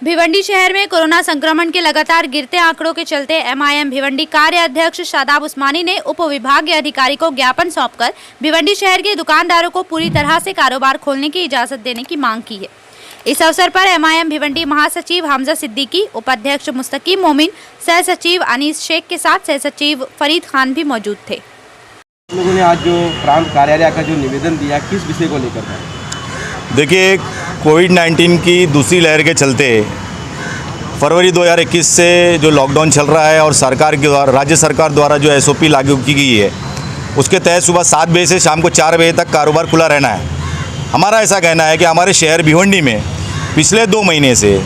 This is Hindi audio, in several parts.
भिवंडी शहर में कोरोना संक्रमण के लगातार गिरते आंकड़ों के चलते एमआईएम भिवंडी कार्य अध्यक्ष शादाब उस्मानी ने उप विभागीय अधिकारी को ज्ञापन सौंपकर भिवंडी शहर के दुकानदारों को पूरी तरह से कारोबार खोलने की इजाजत देने की मांग की है। इस अवसर पर एमआईएम भिवंडी महासचिव हमजा सिद्दीकी, उपाध्यक्ष मुस्तकीम मोमिन, सह सचिव अनीस शेख के साथ सह सचिव फरीद खान भी मौजूद थे। लोगों ने आज जो प्रांत कार्यालय का जो निवेदन दिया, किस विषय को लेकर था? देखिए, कोविड-19 की दूसरी लहर के चलते फरवरी 2021 से जो लॉकडाउन चल रहा है और सरकार के द्वारा, राज्य सरकार द्वारा जो एसओपी लागू की गई है, उसके तहत सुबह 7 बजे से शाम को 4 बजे तक कारोबार खुला रहना है। हमारा ऐसा कहना है कि हमारे शहर भिवंडी में पिछले 2 महीने से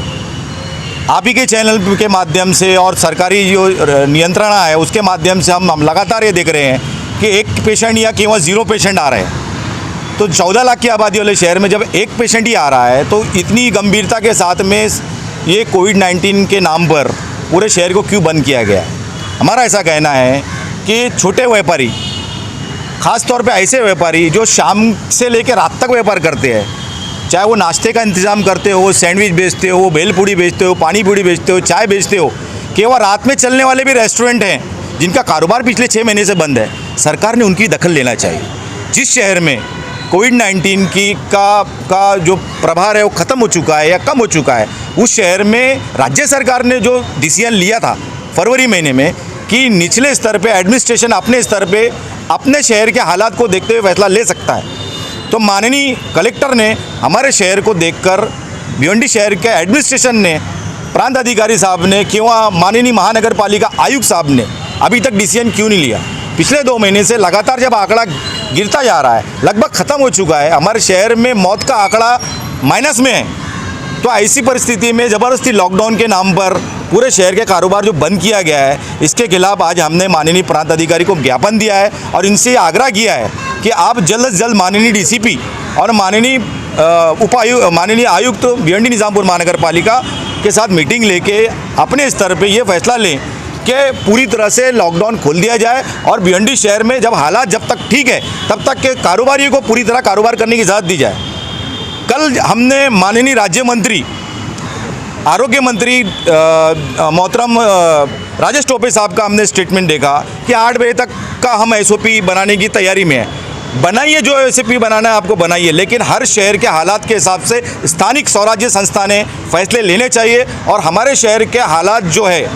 आप ही के चैनल के माध्यम से और सरकारी जो नियंत्रण है उसके माध्यम से हम लगातार ये देख रहे हैं कि एक पेशेंट या केवल 0 पेशेंट आ रहे हैं। तो 14 लाख की आबादी वाले शहर में जब एक पेशेंट ही आ रहा है तो इतनी गंभीरता के साथ में ये कोविड-19 के नाम पर पूरे शहर को क्यों बंद किया गया है? हमारा ऐसा कहना है कि छोटे व्यापारी, ख़ास तौर पे ऐसे व्यापारी जो शाम से लेकर रात तक व्यापार करते हैं, चाहे वो नाश्ते का इंतज़ाम करते हो, सैंडविच बेचते हो, भेलपूड़ी बेचते हो, पानी पूड़ी बेचते हो, चाय बेचते हो, केवल रात में चलने वाले भी रेस्टोरेंट हैं जिनका कारोबार पिछले 6 महीने से बंद है। सरकार ने उनकी दखल लेना चाहिए। जिस शहर में कोविड-19 का जो प्रभार है वो ख़त्म हो चुका है या कम हो चुका है, उस शहर में राज्य सरकार ने जो डिसीजन लिया था फरवरी महीने में कि निचले स्तर पे एडमिनिस्ट्रेशन अपने स्तर पे अपने शहर के हालात को देखते हुए फैसला ले सकता है, तो माननीय कलेक्टर ने हमारे शहर को देखकर भिवंडी शहर के एडमिनिस्ट्रेशन ने, प्रांत अधिकारी साहब ने, क्यों माननीय महानगर पालिका आयुक्त साहब ने अभी तक डिसीजन क्यों नहीं लिया? पिछले 2 महीने से लगातार जब आंकड़ा गिरता जा रहा है, लगभग ख़त्म हो चुका है, हमारे शहर में मौत का आंकड़ा माइनस में है, तो ऐसी परिस्थिति में ज़बरदस्ती लॉकडाउन के नाम पर पूरे शहर के कारोबार जो बंद किया गया है, इसके खिलाफ आज हमने माननीय प्रांत अधिकारी को ज्ञापन दिया है और इनसे आग्रह किया है कि आप जल्द से जल्द माननीय डीसीपी और माननीय आयुक्त भिवंडी निज़ामपुर महानगर पालिका के साथ मीटिंग लेके अपने स्तर पे ये फैसला लें कि पूरी तरह से लॉकडाउन खोल दिया जाए और भिवंडी शहर में जब हालात जब तक ठीक है तब तक के कारोबारियों को पूरी तरह कारोबार करने की इजाज़त दी जाए। कल हमने माननीय राज्य मंत्री, आरोग्य मंत्री मोहतरम राजेश टोपे साहब का हमने स्टेटमेंट देखा कि 8 बजे तक का हम एसओपी बनाने की तैयारी में है। बनाइए, जो एसओपी बनाना है आपको बनाइए, लेकिन हर शहर के हालात के हिसाब से स्थानिक स्वराज्य संस्था ने फैसले लेने चाहिए। और हमारे शहर के हालात जो है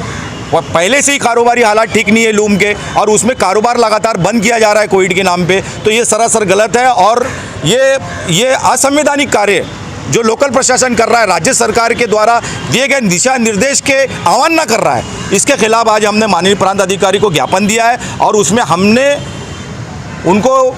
और पहले से ही कारोबारी हालात ठीक नहीं है लूम के, और उसमें कारोबार लगातार बंद किया जा रहा है कोविड के नाम पे, तो ये सरासर गलत है और ये असंवैधानिक कार्य जो लोकल प्रशासन कर रहा है, राज्य सरकार के द्वारा दिए गए दिशा निर्देश के अवमानना कर रहा है, इसके खिलाफ आज हमने माननीय प्रांत अधिकारी को ज्ञापन दिया है और उसमें हमने उनको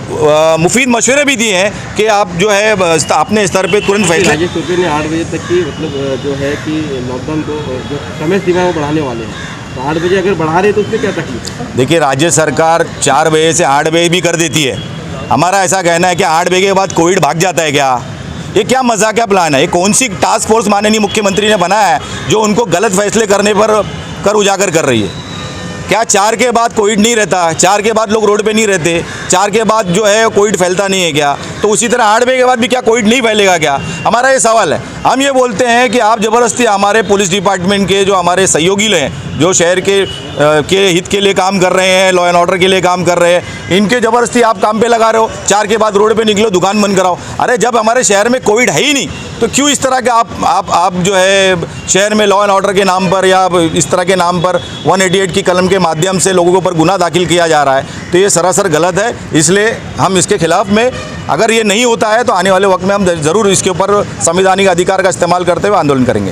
मुफीद मशवरे भी दिए हैं कि आप जो है अपने स्तर पे तुरंत फैसले। राजेश टोपे ने 8 बजे तक की मतलब जो है कि लॉकडाउन को जो समय सीमा वो बढ़ाने वाले हैं, तो 8 बजे अगर बढ़ा रहे तो उसमें क्या तकलीफ है? देखिए, राज्य सरकार 4 बजे से 8 बजे भी कर देती है। हमारा ऐसा कहना है कि 8 बजे के बाद कोविड भाग जाता है क्या? ये क्या मजाक, क्या प्लान है? ये कौन सी टास्क फोर्स माननीय मुख्यमंत्री ने बनाया है जो उनको गलत फैसले करने पर कर उजागर कर रही है? क्या 4 के बाद कोविड नहीं रहता? 4 के बाद लोग रोड पे नहीं रहते? 4 के बाद जो है कोविड फैलता नहीं है क्या? तो उसी तरह 8 बजे के बाद भी क्या कोविड नहीं फैलेगा क्या? हमारा ये सवाल है। हम ये बोलते हैं कि आप ज़बरदस्ती हमारे पुलिस डिपार्टमेंट के जो हमारे सहयोगी हैं, जो शहर के हित के लिए काम कर रहे हैं, लॉ एंड ऑर्डर के लिए काम कर रहे हैं, इनके ज़बरदस्ती आप काम पे लगा रहे हो। 4 के बाद रोड पे निकलो, दुकान बंद कराओ। अरे जब हमारे शहर में कोविड है ही नहीं तो क्यों इस तरह के आप जो है शहर में लॉ एंड ऑर्डर के नाम पर या इस तरह के नाम पर 188 की कलम के माध्यम से लोगों के ऊपर गुनाह दाखिल किया जा रहा है? तो ये सरासर गलत है। इसलिए हम इसके खिलाफ में, अगर ये नहीं होता है तो आने वाले वक्त में हम ज़रूर इसके ऊपर संवैधानिक अधिकार का इस्तेमाल करते हुए आंदोलन करेंगे।